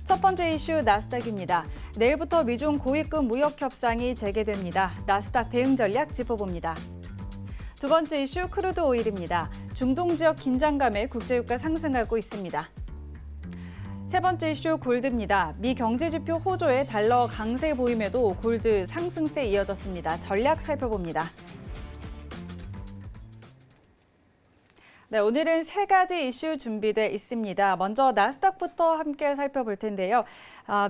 첫 번째 이슈 나스닥입니다. 내일부터 미중 고위급 무역 협상이 재개됩니다. 나스닥 대응 전략 짚어봅니다. 두 번째 이슈 크루드 오일입니다. 중동 지역 긴장감에 국제유가 상승하고 있습니다. 세 번째 이슈 골드입니다. 미 경제지표 호조에 달러 강세 보임에도 골드 상승세 이어졌습니다. 전략 살펴봅니다. 네, 오늘은 세 가지 이슈 준비돼 있습니다. 먼저 나스닥부터 함께 살펴볼 텐데요.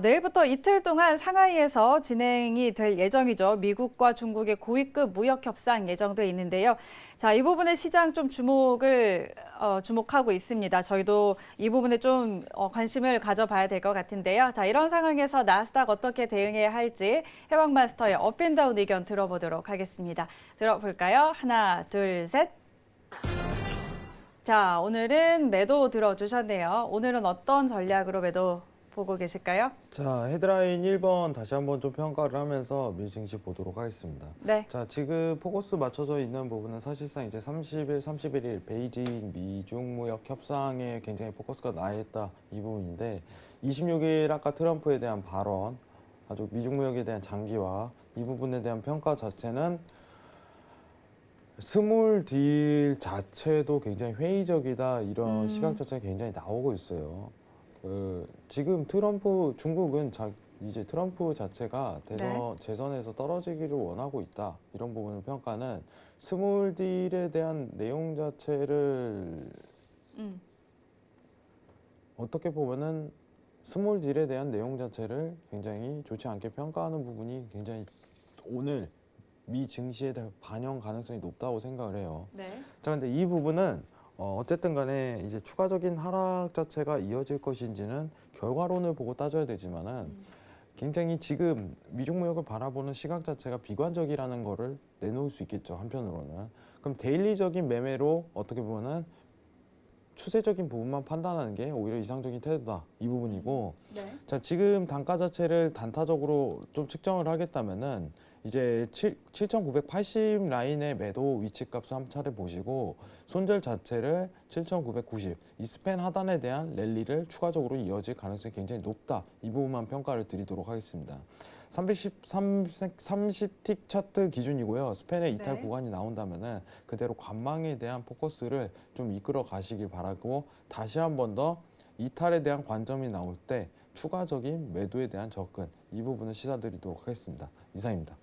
내일부터 이틀 동안 상하이에서 진행이 될 예정이죠. 미국과 중국의 고위급 무역 협상 예정돼 있는데요. 자, 이 부분에 시장 좀 주목하고 있습니다. 저희도 이 부분에 좀 관심을 가져봐야 될 것 같은데요. 자, 이런 상황에서 나스닥 어떻게 대응해야 할지 해왕마스터의 업앤다운 의견 들어보도록 하겠습니다. 들어볼까요? 하나, 둘, 셋. 자, 오늘은 매도 들어주셨네요. 오늘은 어떤 전략으로 매도 보고 계실까요? 자, 헤드라인 1번 다시 한번 좀 평가를 하면서 미 증시 보도록 하겠습니다. 네. 자, 지금 포커스 맞춰져 있는 부분은 사실상 이제 30일, 31일 베이징 미중 무역 협상에 굉장히 포커스가 나 있다 이 부분인데 26일 아까 트럼프에 대한 발언, 아주 미중 무역에 대한 장기화 이 부분에 대한 평가 자체는 스몰 딜 자체도 굉장히 회의적이다 이런 시각 자체가 굉장히 나오고 있어요. 지금 중국은 이제 트럼프 자체가 재선에서 떨어지기를 원하고 있다 이런 부분을 평가는 스몰 딜에 대한 내용 자체를 어떻게 보면은 스몰 딜에 대한 내용 자체를 굉장히 좋지 않게 평가하는 부분이 굉장히 오늘 미 증시에 반영 가능성이 높다고 생각을 해요. 네. 자, 근데 이 부분은 어쨌든 간에 이제 추가적인 하락 자체가 이어질 것인지는 결과론을 보고 따져야 되지만은 굉장히 지금 미중 무역을 바라보는 시각 자체가 비관적이라는 거를 내놓을 수 있겠죠. 한편으로는. 그럼 데일리적인 매매로 어떻게 보면은 추세적인 부분만 판단하는 게 오히려 이상적인 태도다. 이 부분이고. 네. 자, 지금 단가 자체를 단타적으로 좀 측정을 하겠다면은 이제 7,980 라인의 매도 위치값을 한 차례 보시고 손절 자체를 7,990 이 스팬 하단에 대한 랠리를 추가적으로 이어질 가능성이 굉장히 높다. 이 부분만 평가를 드리도록 하겠습니다. 30틱 차트 기준이고요. 스팬의 이탈 네. 구간이 나온다면은 그대로 관망에 대한 포커스를 좀 이끌어 가시길 바라고 다시 한 번 더 이탈에 대한 관점이 나올 때 추가적인 매도에 대한 접근 이 부분을 시사드리도록 하겠습니다. 이상입니다.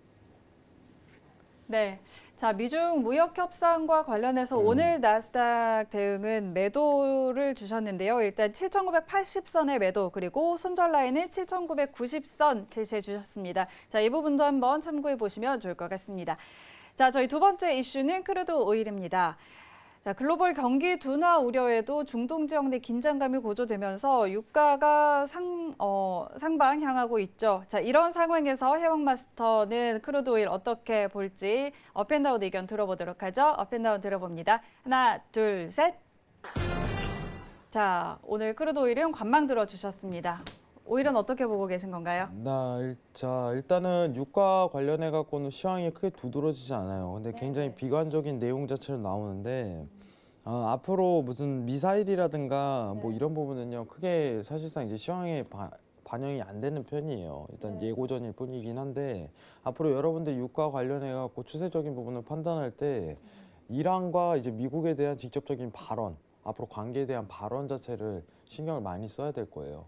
네. 자, 미중 무역 협상과 관련해서 오늘 나스닥 대응은 매도를 주셨는데요. 일단 7,980선의 매도 그리고 손절 라인은 7,990선 제시해 주셨습니다. 자, 이 부분도 한번 참고해 보시면 좋을 것 같습니다. 자, 저희 두 번째 이슈는 크루드 오일입니다. 자, 글로벌 경기 둔화 우려에도 중동 지역 내 긴장감이 고조되면서 유가가 상방 향하고 있죠. 자, 이런 상황에서 해왕마스터는 크루드 오일 어떻게 볼지 업앤다운 의견 들어보도록 하죠. 업앤다운 들어봅니다. 하나, 둘, 셋. 자, 오늘 크루드 오일은 관망 들어주셨습니다. 오일은 어떻게 보고 계신 건가요? 일단은 유가 관련해 갖고는 시황이 크게 두드러지지 않아요. 근데 네. 굉장히 비관적인 내용 자체로 나오는데 앞으로 무슨 미사일이라든가 뭐 이런 부분은요 크게 사실상 이제 시황에 반영이 안 되는 편이에요. 일단 예고전일 뿐이긴 한데 앞으로 여러분들 유가 관련해 갖고 추세적인 부분을 판단할 때 이란과 이제 미국에 대한 직접적인 발언, 앞으로 관계에 대한 발언 자체를 신경을 많이 써야 될 거예요.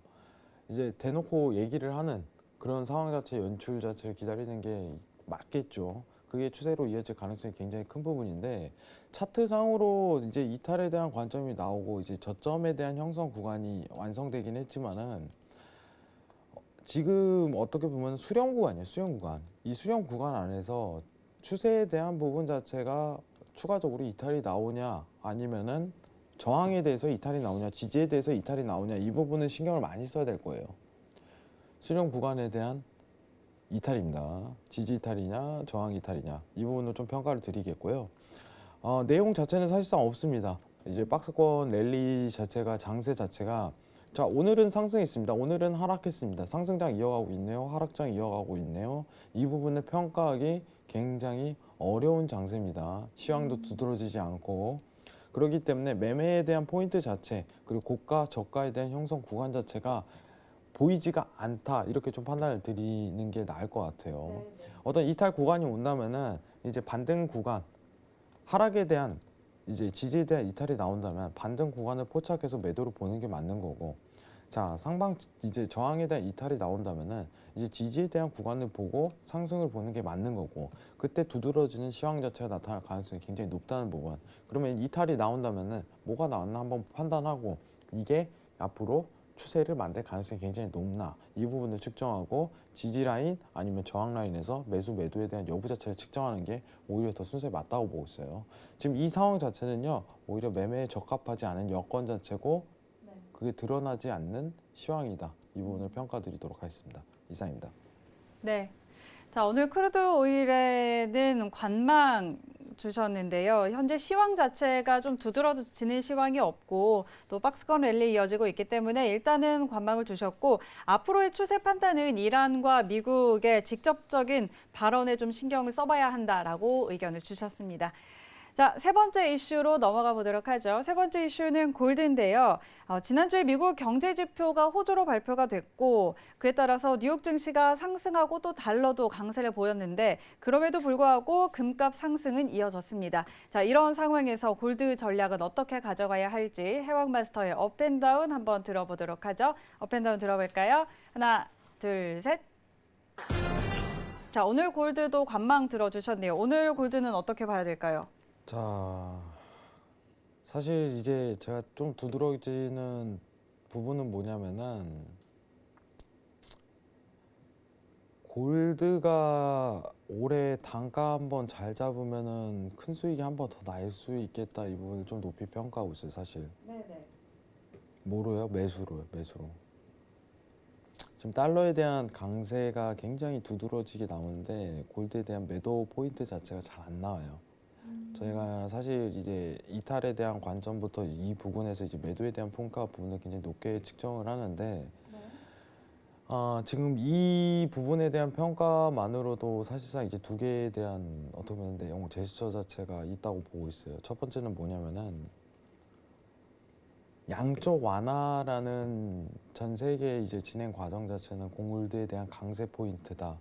이제 대놓고 얘기를 하는 그런 상황 자체 연출 자체를 기다리는 게 맞겠죠. 그게 추세로 이어질 가능성이 굉장히 큰 부분인데 차트상으로 이제 이탈에 대한 관점이 나오고 이제 저점에 대한 형성 구간이 완성되긴 했지만은 지금 어떻게 보면 수렴 구간이에요. 수렴 구간. 이 수렴 구간 안에서 추세에 대한 부분 자체가 추가적으로 이탈이 나오냐 아니면은 저항에 대해서 이탈이 나오냐, 지지에 대해서 이탈이 나오냐 이 부분은 신경을 많이 써야 될 거예요. 수렴 구간에 대한 이탈입니다. 지지 이탈이냐, 저항 이탈이냐 이 부분을 좀 평가를 드리겠고요. 내용 자체는 사실상 없습니다. 이제 박스권 랠리 자체가 장세 자체가 자 오늘은 상승했습니다. 오늘은 하락했습니다. 상승장 이어가고 있네요. 하락장 이어가고 있네요. 이 부분을 평가하기 굉장히 어려운 장세입니다. 시황도 두드러지지 않고 그렇기 때문에 매매에 대한 포인트 자체 그리고 고가 저가에 대한 형성 구간 자체가 보이지가 않다 이렇게 좀 판단을 드리는 게 나을 것 같아요. 네. 어떤 이탈 구간이 온다면은 이제 반등 구간 하락에 대한 이제 지지에 대한 이탈이 나온다면 반등 구간을 포착해서 매도를 보는 게 맞는 거고, 자 상방 이제 저항에 대한 이탈이 나온다면은 이제 지지에 대한 구간을 보고 상승을 보는 게 맞는 거고, 그때 두드러지는 시황 자체가 나타날 가능성이 굉장히 높다는 부분. 그러면 이탈이 나온다면은 뭐가 나왔나 한번 판단하고 이게 앞으로 추세를 만들 가능성이 굉장히 높나 이 부분을 측정하고 지지 라인 아니면 저항 라인에서 매수 매도에 대한 여부 자체를 측정하는 게 오히려 더 순서에 맞다고 보고 있어요. 지금 이 상황 자체는요 오히려 매매에 적합하지 않은 여건 자체고 그게 드러나지 않는 시황이다. 이 부분을 평가드리도록 하겠습니다. 이상입니다. 네. 자, 오늘 크루드 오일에는 관망 주셨는데요. 현재 시황 자체가 좀 두드러지는 시황이 없고 또 박스권 랠리 이어지고 있기 때문에 일단은 관망을 주셨고, 앞으로의 추세 판단은 이란과 미국의 직접적인 발언에 좀 신경을 써봐야 한다라고 의견을 주셨습니다. 자, 세 번째 이슈로 넘어가 보도록 하죠. 세 번째 이슈는 골드인데요. 지난주에 미국 경제 지표가 호조로 발표가 됐고 그에 따라서 뉴욕 증시가 상승하고 또 달러도 강세를 보였는데 그럼에도 불구하고 금값 상승은 이어졌습니다. 자, 이런 상황에서 골드 전략은 어떻게 가져가야 할지 해왕마스터의 업앤다운 한번 들어보도록 하죠. 업앤다운 들어볼까요? 하나, 둘, 셋. 자, 오늘 골드도 관망 들어주셨네요. 오늘 골드는 어떻게 봐야 될까요? 자, 사실 이제 제가 좀 두드러지는 부분은 뭐냐면은 골드가 올해 단가 한번 잘 잡으면은 큰 수익이 한번 더 날 수 있겠다 이 부분을 좀 높이 평가하고 있어요, 사실. 네네. 뭐로요? 매수로요, 매수로. 지금 달러에 대한 강세가 굉장히 두드러지게 나오는데 골드에 대한 매도 포인트 자체가 잘 안 나와요. 저희가 사실 이제 이탈에 대한 관점부터 이 부분에서 이제 매도에 대한 평가 부분을 굉장히 높게 측정을 하는데 지금 이 부분에 대한 평가만으로도 사실상 이제 두 개에 대한 어떻게 보면 내용 제스처 자체가 있다고 보고 있어요. 첫 번째는 뭐냐면은 양적 완화라는 전 세계 이제 진행 과정 자체는 골드에 대한 강세 포인트다.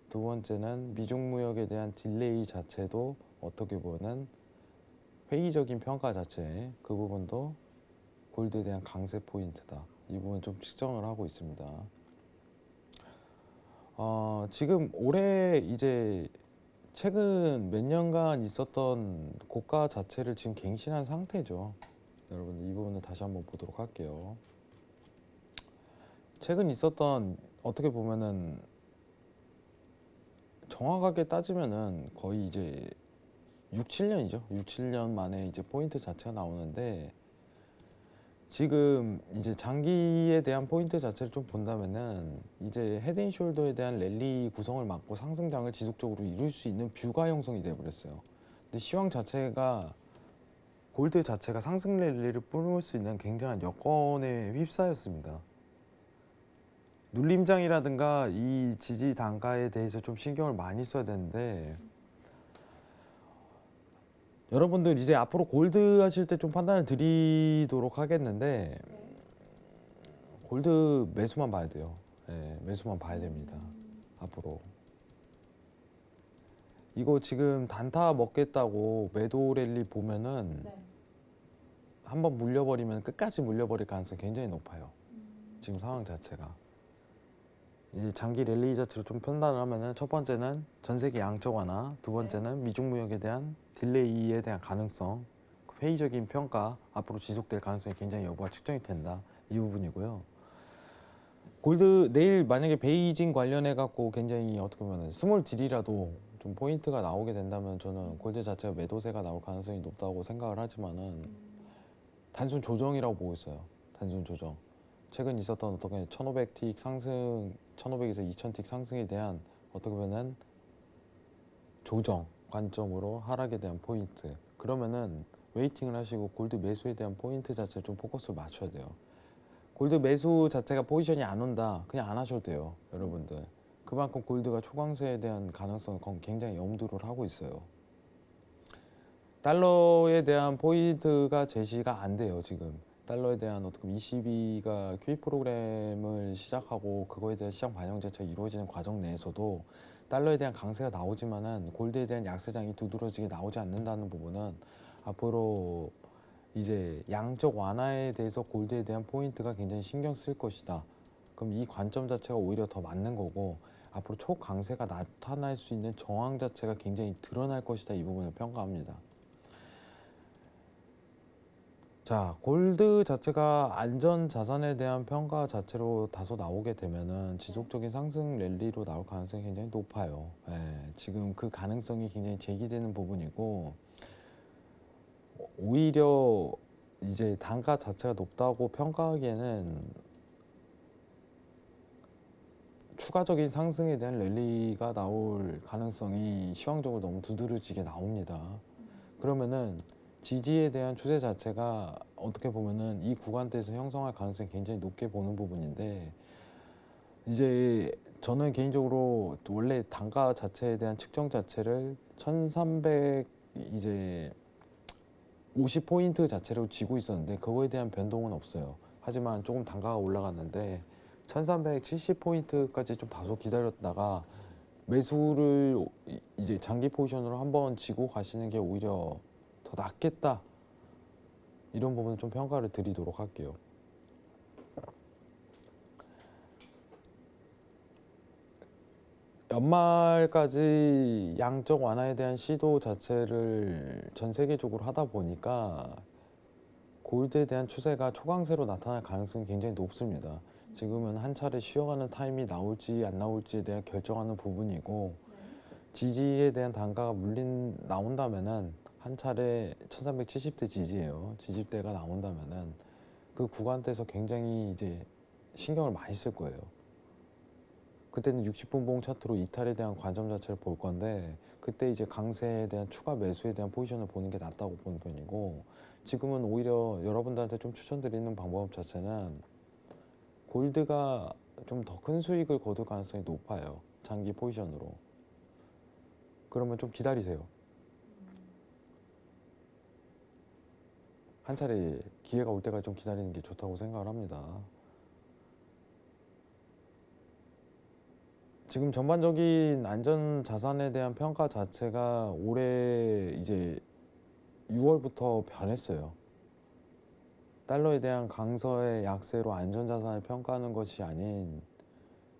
두 번째는 미중 무역에 대한 딜레이 자체도 어떻게 보면 회의적인 평가 자체 그 부분도 골드에 대한 강세 포인트다. 이 부분 좀 측정을 하고 있습니다. 지금 올해 이제 최근 몇 년간 있었던 고가 자체를 지금 갱신한 상태죠. 여러분 이 부분을 다시 한번 보도록 할게요. 최근 있었던 어떻게 보면은 정확하게 따지면은 거의 이제 6, 7년이죠. 6, 7년 만에 이제 포인트 자체가 나오는데 지금 이제 장기에 대한 포인트 자체를 좀 본다면은 이제 헤드앤숄더에 대한 랠리 구성을 막고 상승장을 지속적으로 이룰 수 있는 뷰가 형성이 돼 버렸어요. 근데 시황 자체가 골드 자체가 상승 랠리를 뿜을 수 있는 굉장한 여건에 휩싸였습니다. 눌림장이라든가 이 지지 단가에 대해서 좀 신경을 많이 써야 되는데 여러분들 이제 앞으로 골드 하실 때 좀 판단을 드리도록 하겠는데 골드 매수만 봐야 돼요. 네, 매수만 봐야 됩니다. 앞으로 이거 지금 단타 먹겠다고 매도 랠리 보면은 한번 물려버리면 끝까지 물려버릴 가능성이 굉장히 높아요. 지금 상황 자체가 이 장기 랠리 자체로 좀 판단을 하면은 첫 번째는 전 세계 양적 완화, 두 번째는 미중 무역에 대한 딜레이에 대한 가능성, 회의적인 평가 앞으로 지속될 가능성이 굉장히 여부가 측정이 된다 이 부분이고요. 골드 내일 만약에 베이징 관련해 갖고 굉장히 어떻게 보면 스몰 딜이라도 좀 포인트가 나오게 된다면 저는 골드 자체가 매도세가 나올 가능성이 높다고 생각을 하지만은 단순 조정이라고 보고 있어요. 단순 조정. 최근 있었던 어떤 1500틱 상승, 1500에서 2000틱 상승에 대한 어떻게 보면 조정 관점으로 하락에 대한 포인트. 그러면은 웨이팅을 하시고 골드 매수에 대한 포인트 자체를 좀 포커스를 맞춰야 돼요. 골드 매수 자체가 포지션이 안 온다. 그냥 안 하셔도 돼요. 여러분들. 그만큼 골드가 초강세에 대한 가능성을 굉장히 염두를 하고 있어요. 달러에 대한 포인트가 제시가 안 돼요. 지금. 달러에 대한 어떻게 보면 ECB가 QE 프로그램을 시작하고 그거에 대한 시장 반영 자체가 이루어지는 과정 내에서도 달러에 대한 강세가 나오지만은 골드에 대한 약세장이 두드러지게 나오지 않는다는 부분은 앞으로 이제 양적 완화에 대해서 골드에 대한 포인트가 굉장히 신경 쓸 것이다. 그럼 이 관점 자체가 오히려 더 맞는 거고 앞으로 초강세가 나타날 수 있는 정황 자체가 굉장히 드러날 것이다. 이 부분을 평가합니다. 자, 골드 자체가 안전 자산에 대한 평가 자체로 다소 나오게 되면은 지속적인 상승 랠리로 나올 가능성이 굉장히 높아요. 예, 지금 그 가능성이 굉장히 제기되는 부분이고 오히려 이제 단가 자체가 높다고 평가하기에는 추가적인 상승에 대한 랠리가 나올 가능성이 시황적으로 너무 두드러지게 나옵니다. 그러면은 지지에 대한 추세 자체가 어떻게 보면은 이 구간대에서 형성할 가능성이 굉장히 높게 보는 부분인데 이제 저는 개인적으로 원래 단가 자체에 대한 측정 자체를 1300 이제 50포인트 자체로 쥐고 있었는데 그거에 대한 변동은 없어요. 하지만 조금 단가가 올라갔는데 1370포인트까지 좀 다소 기다렸다가 매수를 이제 장기 포지션으로 한번 쥐고 가시는 게 오히려 더 낫겠다. 이런 부분은 좀 평가를 드리도록 할게요. 연말까지 양적 완화에 대한 시도 자체를 전 세계적으로 하다 보니까 골드에 대한 추세가 초강세로 나타날 가능성이 굉장히 높습니다. 지금은 한 차례 쉬어가는 타임이 나올지 안 나올지에 대한 결정하는 부분이고 지지에 대한 단가가 나온다면은 한 차례 1370대 지지예요. 지지대가 나온다면은 그 구간대에서 굉장히 이제 신경을 많이 쓸 거예요. 그때는 60분봉 차트로 이탈에 대한 관점 자체를 볼 건데 그때 이제 강세에 대한 추가 매수에 대한 포지션을 보는 게 낫다고 보는 편이고 지금은 오히려 여러분들한테 좀 추천드리는 방법 자체는 골드가 좀 더 큰 수익을 거둘 가능성이 높아요. 장기 포지션으로. 그러면 좀 기다리세요. 한 차례 기회가 올 때까지 좀 기다리는 게 좋다고 생각을 합니다. 지금 전반적인 안전 자산에 대한 평가 자체가 올해 이제 6월부터 변했어요. 달러에 대한 강서의 약세로 안전 자산을 평가하는 것이 아닌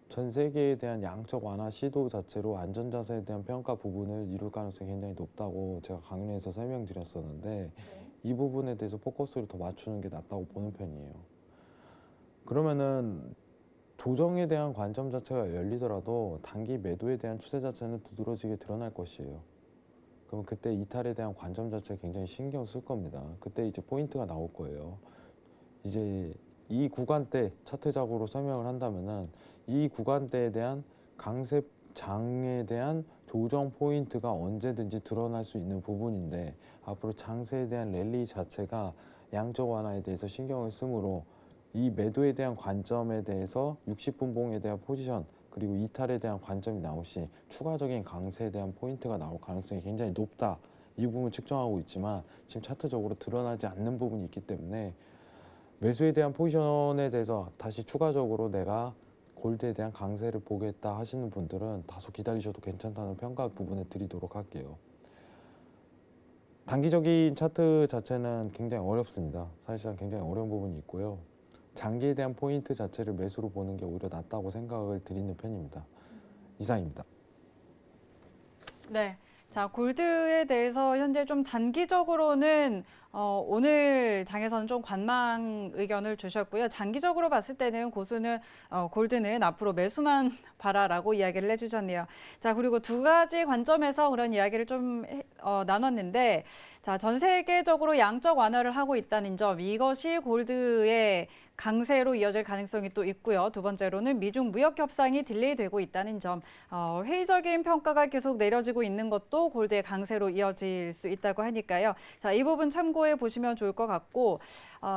전 세계에 대한 양적 완화 시도 자체로 안전 자산에 대한 평가 부분을 이룰 가능성이 굉장히 높다고 제가 강연에서 설명드렸었는데 이 부분에 대해서 포커스를 더 맞추는 게 낫다고 보는 편이에요. 그러면은 조정에 대한 관점 자체가 열리더라도 단기 매도에 대한 추세 자체는 두드러지게 드러날 것이에요. 그럼 그때 이탈에 대한 관점 자체가 굉장히 신경 쓸 겁니다. 그때 이제 포인트가 나올 거예요. 이제 이 구간대 차트적으로 설명을 한다면은 이 구간대에 대한 강세 장에 대한 조정 포인트가 언제든지 드러날 수 있는 부분인데 앞으로 장세에 대한 랠리 자체가 양적 완화에 대해서 신경을 쓰므로 이 매도에 대한 관점에 대해서 60분봉에 대한 포지션 그리고 이탈에 대한 관점이 나올 시 추가적인 강세에 대한 포인트가 나올 가능성이 굉장히 높다. 이 부분을 측정하고 있지만 지금 차트적으로 드러나지 않는 부분이 있기 때문에 매수에 대한 포지션에 대해서 다시 추가적으로 내가 골드에 대한 강세를 보겠다 하시는 분들은 다소 기다리셔도 괜찮다는 평가 부분을 드리도록 할게요. 단기적인 차트 자체는 굉장히 어렵습니다. 사실상 굉장히 어려운 부분이 있고요. 장기에 대한 포인트 자체를 매수로 보는 게 오히려 낫다고 생각을 드리는 편입니다. 이상입니다. 네. 자, 골드에 대해서 현재 좀 단기적으로는 오늘 장에서는 좀 관망 의견을 주셨고요. 장기적으로 봤을 때는 고수는 골드는 앞으로 매수만 봐라라고 이야기를 해주셨네요. 자, 그리고 두 가지 관점에서 그런 이야기를 좀 나눴는데, 자, 전 세계적으로 양적 완화를 하고 있다는 점, 이것이 골드의 강세로 이어질 가능성이 또 있고요. 두 번째로는 미중 무역 협상이 딜레이되고 있다는 점, 회의적인 평가가 계속 내려지고 있는 것도 골드의 강세로 이어질 수 있다고 하니까요. 자, 이 부분 참고해 보시면 좋을 것 같고,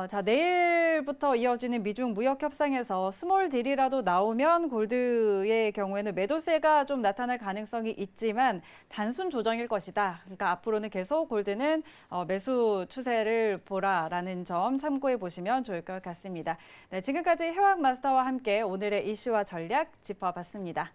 자, 내일부터 이어지는 미중 무역 협상에서 스몰 딜이라도 나오면 골드의 경우에는 매도세가 좀 나타날 가능성이 있지만 단순 조정일 것이다. 그러니까 앞으로는 계속 골드는 매수 추세를 보라라는 점 참고해 보시면 좋을 것 같습니다. 네, 지금까지 해왕 마스터와 함께 오늘의 이슈와 전략 짚어봤습니다.